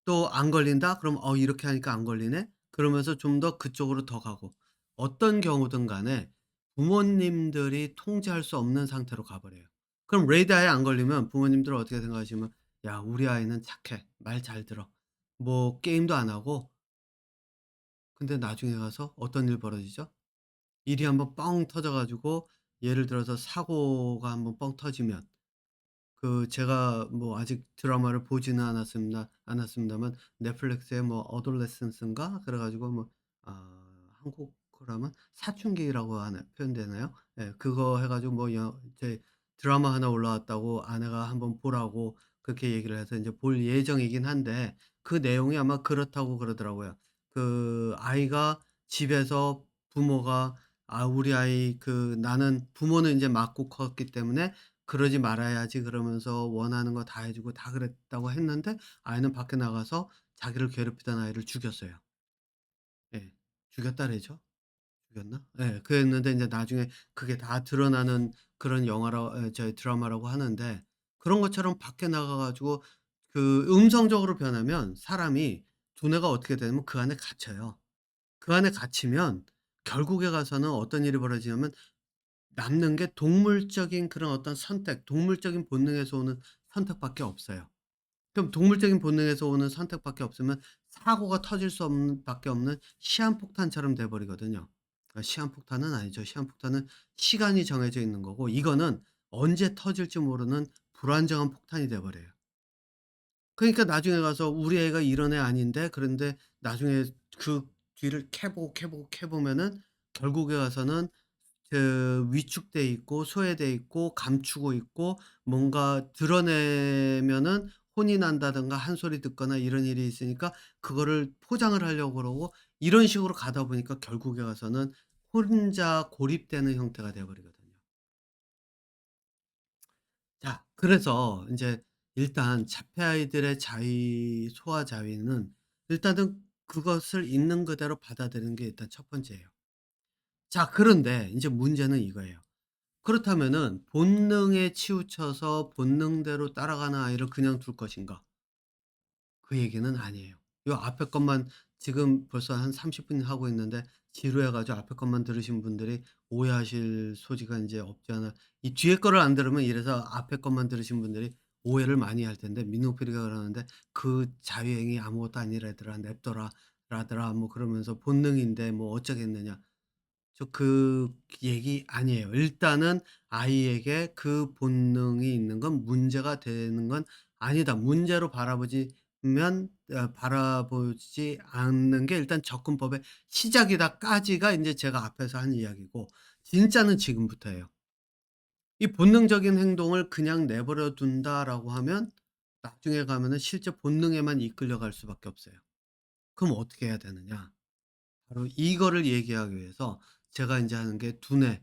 또 안 걸린다 그럼 '어 이렇게 하니까 안 걸리네.' 그러면서 좀 더 그쪽으로 더 가고, 어떤 경우든 간에 부모님들이 통제할 수 없는 상태로 가 버려요. 그럼 레이더에 안 걸리면 부모님들은 어떻게 생각하시면 '야 우리 아이는 착해. 말 잘 들어. 뭐 게임도 안 하고.' 근데 나중에 가서 어떤 일이 벌어지죠? 일이 한번 뻥 터져 가지고 예를 들어서 사고가 한번 뻥 터지면, 제가 뭐 아직 드라마를 보지는 않았습니다만 넷플릭스에 뭐 어돌레센스인가 그래 가지고 뭐 한국어로 하면 사춘기라고 하나 표현되나요? 예. 그거 해 가지고 뭐 이제 드라마 하나 올라왔다고 아내가 한번 보라고 그렇게 얘기를 해서 인제 볼 예정이긴 한데, 그 내용이 아마 그렇다고 그러더라고요. 아이가 집에서 부모가 우리 아이 나는 부모는 인제 맞고 컸기 때문에 '그러지 말아야지.' 그러면서 원하는 거 다 해 주고 다 그랬다고 했는데 아이는 밖에 나가서 자기를 괴롭히던 아이를 죽였어요. 예. 죽였다래죠. 죽였나? 예. 그랬는데 인제 나중에 그게 다 드러나는 그런 드라마라고 하는데, 그런 것처럼 밖에 나가 가지고 음성적으로 변하면 사람이 두뇌가 어떻게 되냐면 그 안에 갇혀요. 그 안에 갇히면 결국에 가서는 어떤 일이 벌어지냐면 남는 게 동물적인 그런 어떤 선택, 동물적인 본능에서 오는 선택밖에 없어요. 그럼 동물적인 본능에서 오는 선택밖에 없으면 사고가 터질 수 없는 밖에 없는 시한폭탄처럼 돼 버리거든요. 시한폭탄은 아니죠. 시한폭탄은 시간이 정해져 있는 거고, 이거는 언제 터질지 모르는 불안정한 폭탄이 돼 버려요. 그러니까 나중에 가서 우리 애가 이런 애 아닌데, 그런데 나중에 그 뒤를 캐 보면은 결국에 가서는 위축돼 있고 소외돼 있고 감추고 있고, 뭔가 드러내면은 혼이 난다든가 한 소리 듣거나 이런 일이 있으니까 그거를 포장을 하려고 그러고, 이런 식으로 가다 보니까 결국에 가서는 혼자 고립되는 형태가 돼 버리거든요. 자 그래서 인제 일단 자폐 아이들의 소아 자위는 일단은 그것을 있는 그대로 받아들이는 게 일단 첫 번째예요. 자 그런데 인제 문제는 이거예요. 그렇다면은 본능에 치우쳐서 본능대로 따라가는 아이를 그냥 둘 것인가? 그 얘기는 아니에요. 요 앞에 것만 지금 벌써 한 30분 하고 있는데 지루해 가지고 앞에 것만 들으신 분들이 오해하실 소지가 인제 없지 않아, 이 뒤에 거를 안 들으면 이래서 앞에 것만 들으신 분들이 오해를 많이 할 텐데, 민호필이가 그러는데 "그 자유행위 아무것도 아니라더라. 냅둬라." 라더라 뭐 그러면서 "본능인데 뭐 어쩌겠느냐." 얘기 아니에요. 일단은 아이에게 그 본능이 있는 건 문제가 되는 건 아니다. 문제로 바라보지 않는 게 일단 접근법의 시작이다까지가 인제 제가 앞에서 한 이야기고, 진짜는 지금부터예요. 이 본능적인 행동을 그냥 내버려 둔다라고 하면 나중에 가면은 실제 본능에만 이끌려갈 수밖에 없어요. 그럼 어떻게 해야 되느냐? 바로 이거를 얘기하기 위해서 제가 인제 하는 게 두뇌의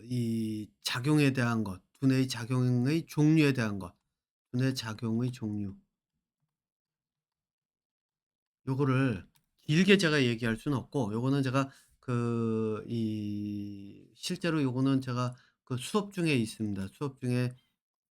이 작용에 대한 것, 두뇌의 작용의 종류에 대한 것. 두뇌 작용의 종류. 요거를 길게 제가 얘기할 수는 없고, 요거는 제가 실제로 요거는 제가 수업 중에 있습니다. 수업 중에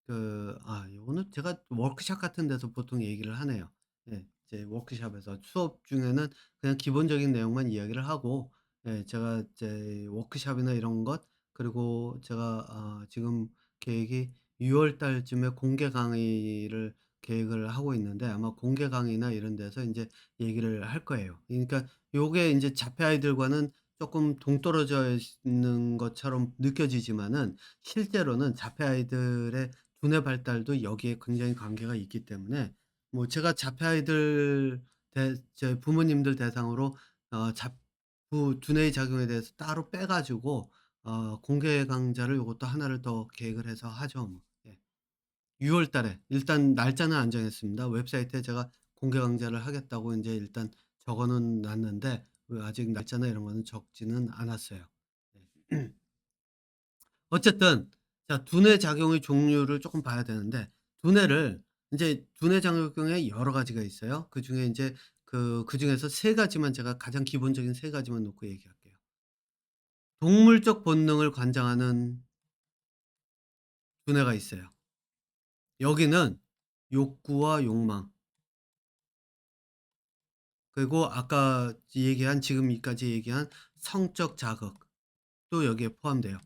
요거는 제가 워크샵 같은 데서 보통 얘기를 하네요. 예. 이제 워크샵에서 수업 중에는 그냥 기본적인 내용만 이야기를 하고, 예, 제가 이제 워크샵이나 이런 것, 그리고 제가 지금 계획이 6월 달쯤에 공개 강의를 계획을 하고 있는데, 아마 공개 강의나 이런 데서 인제 얘기를 할 거예요. 그러니까 요게 인제 자폐 아이들과는 쪼끔 동떨어져 있는 것처럼 느껴지지만은, 실제로는 자폐 아이들의 두뇌 발달도 여기에 굉장히 관계가 있기 때문에, 뭐 제가 자폐 아이들 제 부모님들 대상으로 두뇌의 작용에 대해서 따로 빼 가지고 공개 강좌를 요것도 하나를 더 계획을 해서 하죠 뭐. 예. 6월 달에 일단 날짜는 안 정했습니다. 웹사이트에 제가 공개 강좌를 하겠다고 인제 일단 적어 놓은 놨는데, 아직 날짜나 이런 거는 적지는 않았어요. 네. 어쨌든 자, 두뇌 작용의 종류를 쪼끔 봐야 되는데, 두뇌를 인제 두뇌 작용에 여러 가지가 있어요. 그중에 인제 그중에서 세 가지만, 제가 가장 기본적인 세 가지만 놓고 얘기할게요. 동물적 본능을 관장하는 두뇌가 있어요. 여기는 욕구와 욕망, 그리고 아까 지금까지 얘기한 성적 자극도 여기에 포함돼요.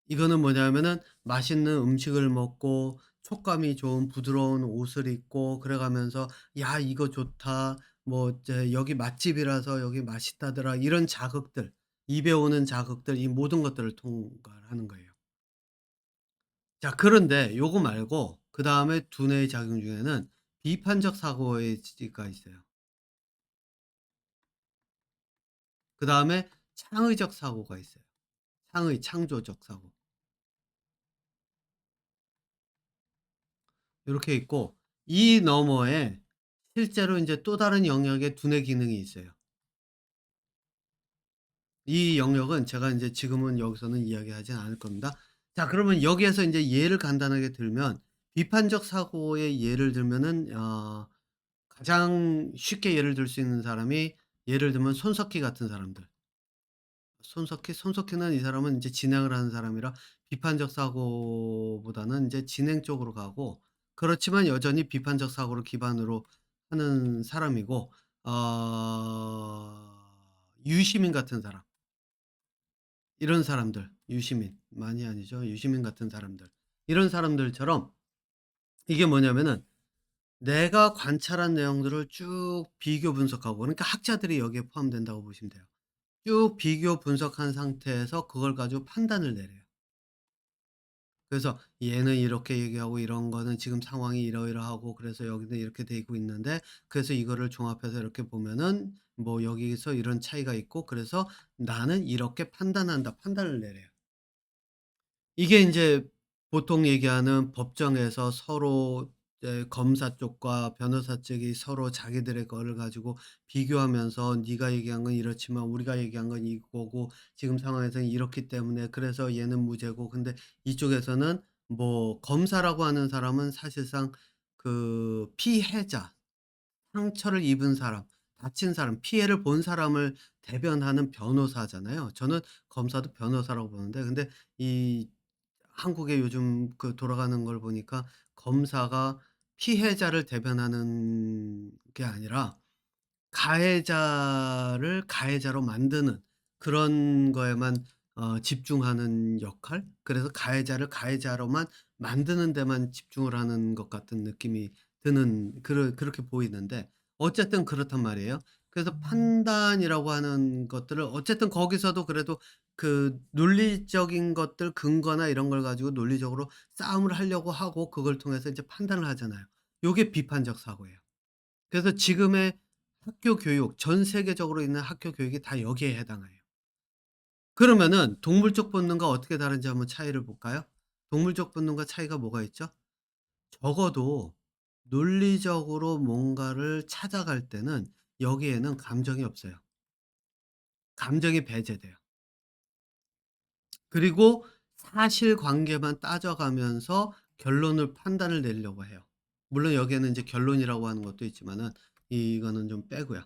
이거는 뭐냐면은 맛있는 음식을 먹고 촉감이 좋은 부드러운 옷을 입고 그래 가면서 '야 이거 좋다.' 뭐 이제 '여기 맛집이라서 여기 맛있다더라.' 이런 자극들, 입에 오는 자극들, 이 모든 것들을 통과하는 거예요. 자, 그런데 요거 말고 그다음에 두뇌의 작용 중에는 비판적 사고의 가 있어요. 그다음에 창의적 사고가 있어요. 창조적 사고. 요렇게 있고, 이 너머에 실제로 인제 또 다른 영역의 두뇌 기능이 있어요. 이 영역은 제가 인제 지금은 여기서는 이야기하진 않을 겁니다. 자, 그러면 여기에서 인제 예를 간단하게 들면, 비판적 사고의 예를 들면은 가장 쉽게 예를 들 수 있는 사람이, 예를 들면 손석희 같은 사람들. 손석희는, 이 사람은 인제 진행을 하는 사람이라 비판적 사고보다는 인제 진행 쪽으로 가고, 그렇지만 여전히 비판적 사고를 기반으로 하는 사람이고, 어 유시민 같은 사람, 이런 사람들, 많이 아니죠. 유시민 같은 사람들. 이런 사람들처럼, 이게 뭐냐면은 내가 관찰한 내용들을 쭉 비교 분석하고, 그러니까 학자들이 여기에 포함된다고 보시면 돼요. 쭉 비교 분석한 상태에서 그걸 가지고 판단을 내려요. 그래서 얘는 이렇게 얘기하고 이런 거는 지금 상황이 이러이러하고, 그래서 여기는 이렇게 되고 있는데, 그래서 이거를 종합해서 이렇게 보면은 뭐 여기서 이런 차이가 있고, 그래서 나는 이렇게 판단한다. 판단을 내려요. 이게 인제 보통 얘기하는 법정에서 서로, 검사 쪽과 변호사 측이 서로 자기들의 거를 가지고 비교하면서 "네가 얘기한 건 이렇지만 우리가 얘기한 건 이거고, 지금 상황에서는 이렇기 때문에 그래서 얘는 무죄고." 근데 이쪽에서는, 뭐 검사라고 하는 사람은 사실상 피해자, 상처를 입은 사람, 다친 사람, 피해를 본 사람을 대변하는 변호사잖아요. 저는 검사도 변호사라고 보는데, 근데 이 한국에 요즘 돌아가는 걸 보니까, 검사가 피해자를 대변하는 게 아니라 가해자를 가해자로 만드는 그런 거에만 집중하는 역할? 그래서 가해자를 가해자로만 만드는 데만 집중을 하는 것 같은 느낌이 드는, 그렇게 보이는데, 어쨌든 그렇단 말이에요. 그래서 판단이라고 하는 것들을 어쨌든 거기서도 그래도 논리적인 것들, 근거나 이런 걸 가지고 논리적으로 싸움을 하려고 하고, 그걸 통해서 이제 판단을 하잖아요. 요게 비판적 사고예요. 그래서 지금의 학교 교육, 전 세계적으로 있는 학교 교육이 다 여기에 해당해요. 그러면은 동물적 본능과 어떻게 다른지 한번 차이를 볼까요? 동물적 본능과 차이가 뭐가 있죠? 적어도 논리적으로 뭔가를 찾아갈 때는 여기에는 감정이 없어요. 감정이 배제돼요. 그리고 사실관계만 따져가면서 결론을 판단을 내리려고 해요. 물론 여기에는 이제 결론이라고 하는 것도 있지만은 이거는 좀 빼고요.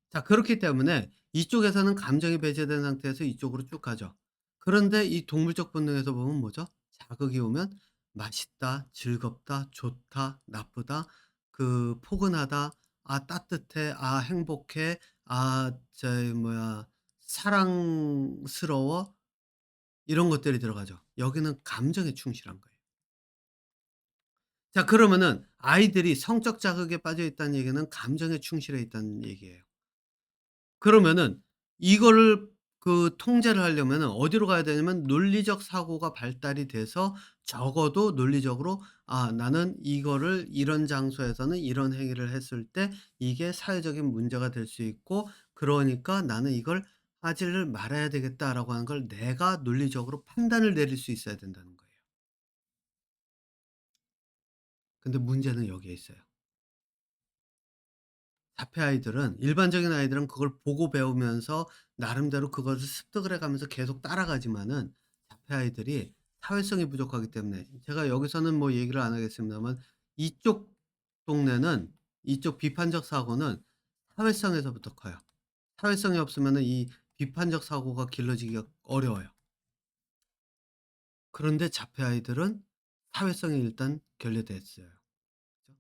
자, 그렇기 때문에 이쪽에서는 감정이 배제된 상태에서 이쪽으로 쭉 가죠. 그런데 이 동물적 본능에서 보면 뭐죠? 자극이 오면 맛있다, 즐겁다, 좋다, 나쁘다, 포근하다, 아 따뜻해, 아 행복해, 아 저기 뭐야 사랑스러워, 이런 것들이 들어가죠. 여기는 감정에 충실한 거예요. 자, 그러면은 아이들이 성적 자극에 빠져 있다는 얘기는 감정에 충실해 있다는 얘기예요. 그러면은 이거를 통제를 하려면은 어디로 가야 되냐면 논리적 사고가 발달이 돼서 적어도 논리적으로 '아 나는 이거를 이런 장소에서는 이런 행위를 했을 때 이게 사회적인 문제가 될 수 있고 그러니까 나는 이걸 하지를 말아야 되겠다.'라고 하는 걸 내가 논리적으로 판단을 내릴 수 있어야 된다는 거예요. 근데 문제는 여기에 있어요. 자폐 아이들은, 일반적인 아이들은 그걸 보고 배우면서 나름대로 그것을 습득을 해 가면서 계속 따라가지만은 자폐 아이들이 사회성이 부족하기 때문에, 제가 여기서는 뭐 얘기를 안 하겠습니다만 이쪽 동네는, 이쪽 비판적 사고는 사회성에서부터 커요. 사회성이 없으면은 이 비판적 사고가 길러지기가 어려워요. 그런데 자폐 아이들은 사회성이 일단 결여돼 있어요. 그죠?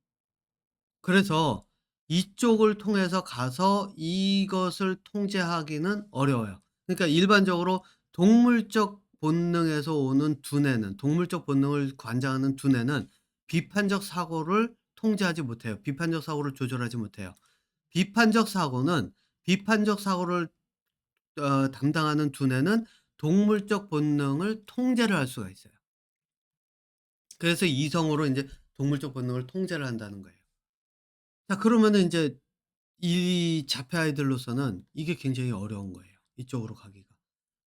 그래서 이쪽을 통해서 가서 이것을 통제하기는 어려워요. 그러니까 일반적으로 동물적 본능에서 오는 두뇌는, 동물적 본능을 관장하는 두뇌는 비판적 사고를 통제하지 못해요. 비판적 사고를 조절하지 못해요. 비판적 사고는, 비판적 사고를 담당하는 두뇌는 동물적 본능을 통제를 할 수가 있어요. 그래서 이성으로 인제 동물적 본능을 통제를 한다는 거예요. 자, 그러면은 인제 이 자폐 아이들로서는 이게 굉장히 어려운 거예요, 이쪽으로 가기가.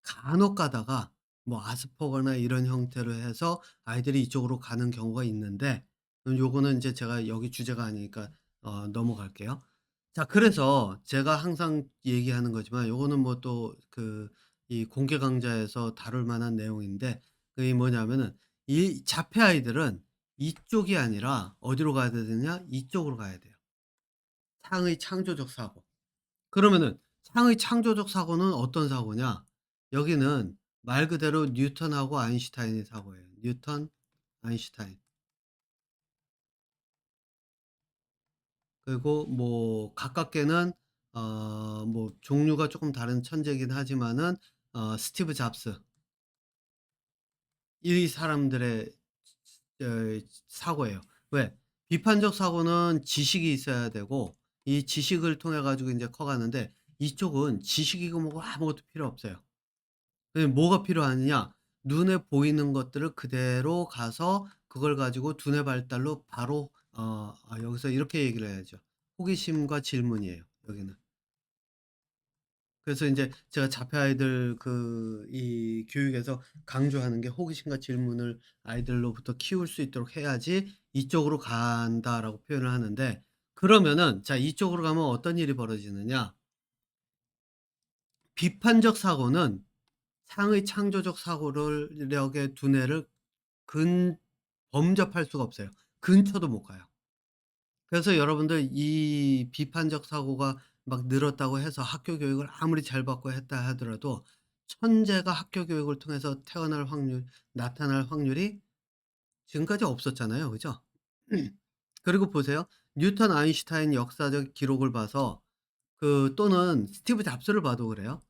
간혹 가다가 뭐 아스퍼거나 이런 형태로 해서 아이들이 이쪽으로 가는 경우가 있는데, 요거는 인제 제가 여기 주제가 아니니까 넘어갈게요. 자, 그래서 제가 항상 얘기하는 거지만 요거는 뭐 또 이 공개 강좌에서 다룰 만한 내용인데, 그게 뭐냐면은 이 자폐 아이들은 이쪽이 아니라 어디로 가야 되느냐? 이쪽으로 가야 돼요. 창의 창조적 사고. 그러면은 창의 창조적 사고는 어떤 사고냐? 여기는 말 그대로 뉴턴하고 아인슈타인의 사고예요. 뉴턴, 아인슈타인. 그리고 뭐 가깝게는 뭐 종류가 쪼끔 다른 천재이긴 하지만은 스티브 잡스. 이 사람들의 어 사고예요. 왜? 비판적 사고는 지식이 있어야 되고 이 지식을 통해 가지고 인제 커 가는데, 이쪽은 지식이고 뭐고 아무것도 필요 없어요. 뭐가 필요하느냐? 눈에 보이는 것들을 그대로 가서 그걸 가지고 두뇌 발달로 바로 여기서 이렇게 얘기를 해야죠. 호기심과 질문이에요, 여기는. 그래서 인제 제가 자폐 아이들 이 교육에서 강조하는 게 호기심과 질문을 아이들로부터 키울 수 있도록 해야지 "이쪽으로 간다."라고 표현을 하는데, 그러면은 자 이쪽으로 가면 어떤 일이 벌어지느냐? 비판적 사고는 상의 창조적 사고를 력의 두뇌를 근 범접할 수가 없어요. 근처도 못 가요. 그래서 여러분들 이 비판적 사고가 막 늘었다고 해서 학교 교육을 아무리 잘 받고 했다 하더라도 천재가 학교 교육을 통해서 태어날 확률, 나타날 확률이 지금까지 없었잖아요. 그죠? 그리고 보세요. 뉴턴, 아인슈타인 역사적 기록을 봐서 또는 스티브 잡스를 봐도 그래요.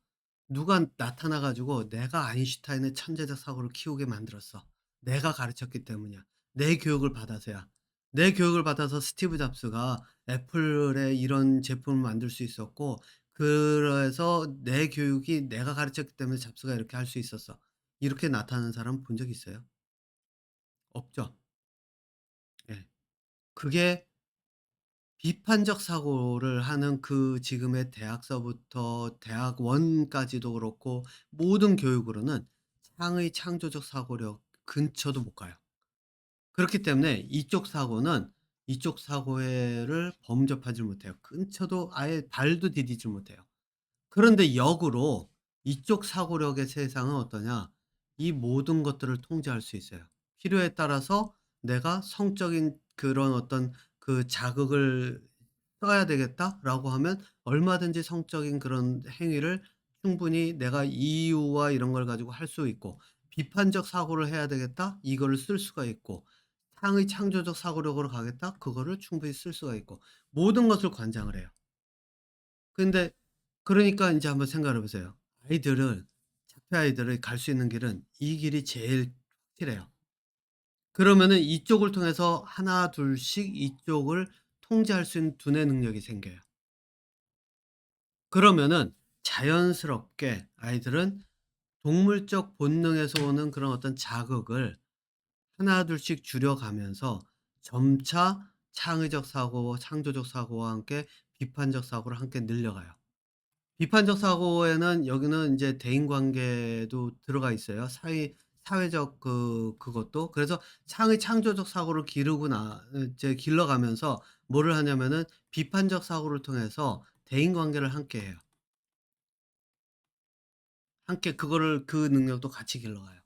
누가 나타나 가지고 "내가 아인슈타인의 천재적 사고를 키우게 만들었어. 내가 가르쳤기 때문이야. 내 교육을 받아서야." 내 교육을 받아서 스티브 잡스가 애플의 이런 제품을 만들 수 있었고, 그래서 "내 교육이 내가 가르쳤기 때문에 잡스가 이렇게 할 수 있었어." 이렇게 나타나는 사람 본 적 있어요? 없죠. 예. 그게 비판적 사고를 하는 지금의 대학서부터 대학원까지도 그렇고 모든 교육으로는 창의 창조적 사고력 근처도 못 가요. 그렇기 때문에 이쪽 사고를 범접하지 못해요. 근처도 아예 발도 디디지 못해요. 그런데 역으로 이쪽 사고력의 세상은 어떠냐? 이 모든 것들을 통제할 수 있어요. 필요에 따라서 내가 성적인 그런 어떤 그 자극을 써야 되겠다라고 하면 얼마든지 성적인 그런 행위를 충분히 내가 이유와 이런 걸 가지고 할 수 있고, 비판적 사고를 해야 되겠다 이거를 쓸 수가 있고, 창의적 사고력으로 가겠다 그거를 충분히 쓸 수가 있고, 모든 것을 관장을 해요. 근데 그러니까 인제 한번 생각을 해 보세요. 아이들을 자폐 아이들을 갈 수 있는 길은 이 길이 제일 확실해요. 그러면은 이쪽을 통해서 하나 둘씩 이쪽을 통제할 수 있는 두뇌 능력이 생겨요. 그러면은 자연스럽게 아이들은 동물적 본능에서 오는 그런 어떤 자극을 하나 둘씩 줄여가면서 점차 창의적 사고, 창조적 사고와 함께 비판적 사고를 함께 늘려가요. 비판적 사고에는 여기는 인제 대인 관계도 들어가 있어요. 사회적 그것도. 그래서 창조적 사고를 기르고 이제 길러가면서 뭐를 하냐면은 비판적 사고를 통해서 대인 관계를 함께 해요. 함께 그거를 그 능력도 같이 길러가요.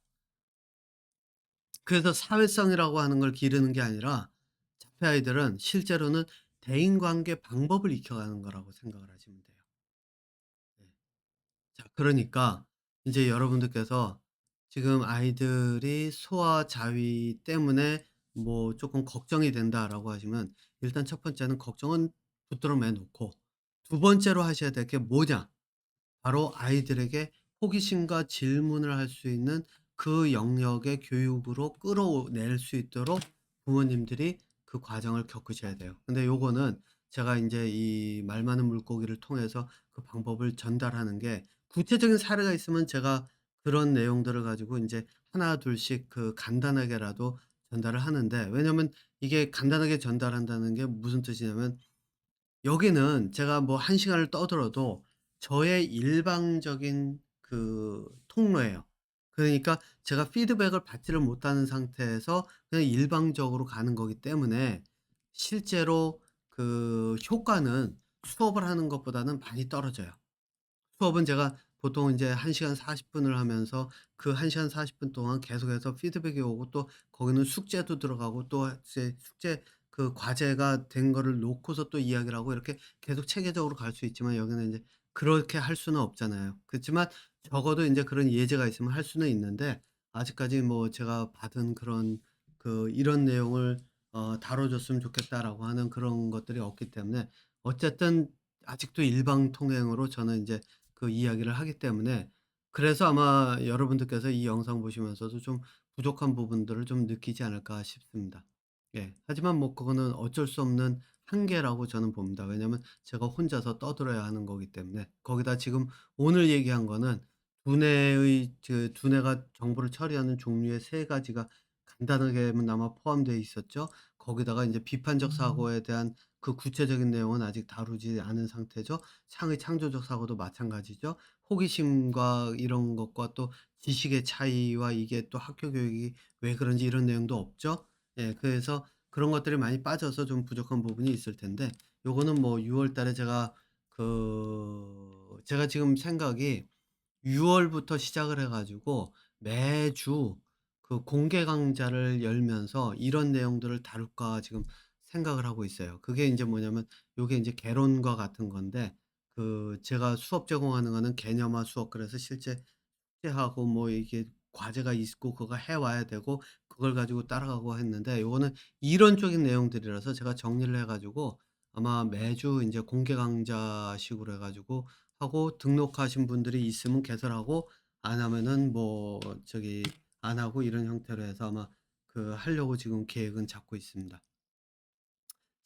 그래서 사회성이라고 하는 걸 기르는 게 아니라 자폐 아이들은 실제로는 대인 관계 방법을 익혀가는 거라고 생각을 하시면 돼요. 네. 자, 그러니까 인제 여러분들께서 지금 아이들이 소아 자위 때문에 뭐 쪼끔 걱정이 된다라고 하시면, 일단 첫 번째는 걱정은 붙들어 매 놓고, 두 번째로 하셔야 될 게 뭐냐? 바로 아이들에게 호기심과 질문을 할 수 있는 그 영역의 교육으로 끌어낼 수 있도록 부모님들이 그 과정을 겪으셔야 돼요. 근데 요거는 제가 인제 이 말 많은 물고기를 통해서 그 방법을 전달하는 게, 구체적인 사례가 있으면 제가 그런 내용들을 가지고 인제 하나 둘씩 그 간단하게라도 전달을 하는데, 왜냐면 이게 간단하게 전달한다는 게 무슨 뜻이냐면, 여기는 제가 뭐 1시간을 떠들어도 저의 일방적인 그 통로예요. 그러니까 제가 피드백을 받지를 못하는 상태에서 그냥 일방적으로 가는 거기 때문에 실제로 그 효과는 수업을 하는 것보다는 많이 떨어져요. 수업은 제가 보통 인제 1 시간 40 분을 하면서 그 1 시간 40분 동안 계속해서 피드백이 오고, 또 거기는 숙제도 들어가고, 또 이제 숙제 그 과제가 된 거를 놓고서 또 이야기를 하고, 이렇게 계속 체계적으로 갈 수 있지만 여기는 인제 그렇게 할 수는 없잖아요. 그렇지만 적어도 인제 그런 예제가 있으면 할 수는 있는데, 아직까지 뭐 제가 받은 그런 그 "이런 내용을 다뤄 줬으면 좋겠다."라고 하는 그런 것들이 없기 때문에, 어쨌든 아직도 일방 통행으로 저는 인제 그 이야기를 하기 때문에, 그래서 아마 여러분들께서 이 영상 보시면서도 좀 부족한 부분들을 좀 느끼지 않을까 싶습니다. 예. 하지만 뭐 그거는 어쩔 수 없는 한계라고 저는 봅니다. 왜냐하면 제가 혼자서 떠들어야 하는 거기 때문에. 거기다 지금 오늘 얘기한 거는 두뇌가 정보를 처리하는 종류의 세 가지가 간단하게나마 포함되어 있었죠. 거기다가 인제 비판적 사고에 대한 그 구체적인 내용은 아직 다루지 않은 상태죠. 창조적 사고도 마찬가지죠. 호기심과 이런 것과 또 지식의 차이와, 이게 또 학교 교육이 왜 그런지 이런 내용도 없죠. 예. 그래서 그런 것들이 많이 빠져서 좀 부족한 부분이 있을 텐데, 요거는 뭐 6월 달에 제가 지금 생각이 6 월부터 시작을 해 가지고 매주 그 공개 강좌를 열면서 '이런 내용들을 다룰까.' 지금 생각을 하고 있어요. 그게 인제 뭐냐면, 요게 인제 개론과 같은 건데, 그 제가 수업 제공하는 거는 개념화 수업, 그래서 실제 숙제하고 뭐 이게 과제가 있고 그거 해 와야 되고 그걸 가지고 따라가고 했는데, 요거는 이론적인 내용들이라서 제가 정리를 해 가지고 아마 매주 인제 공개 강좌식으로 해 가지고 하고, 등록하신 분들이 있으면 개설하고, 안 하면은 뭐 안 하고, 이런 형태로 해서 아마 그 하려고 지금 계획은 잡고 있습니다.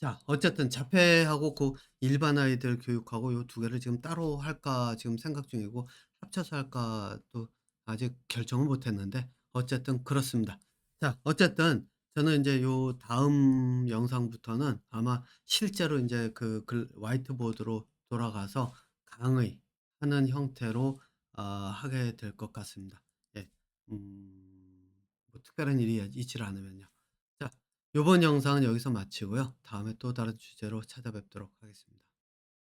자, 어쨌든 자폐하고 그 일반 아이들 교육하고 요 두 개를 지금 따로 할까 지금 생각 중이고, 합쳐서 할까도 아직 결정은 못 했는데, 어쨌든 그렇습니다. 자, 어쨌든 저는 인제 요 다음 영상부터는 아마 실제로 인제 화이트보드로 돌아가서 강의하는 형태로 하게 될 것 같습니다. 예. 뭐 특별한 일이 있지를 않으면요. 자, 요번 영상은 여기서 마치고요. 다음에 또 다른 주제로 찾아뵙도록 하겠습니다.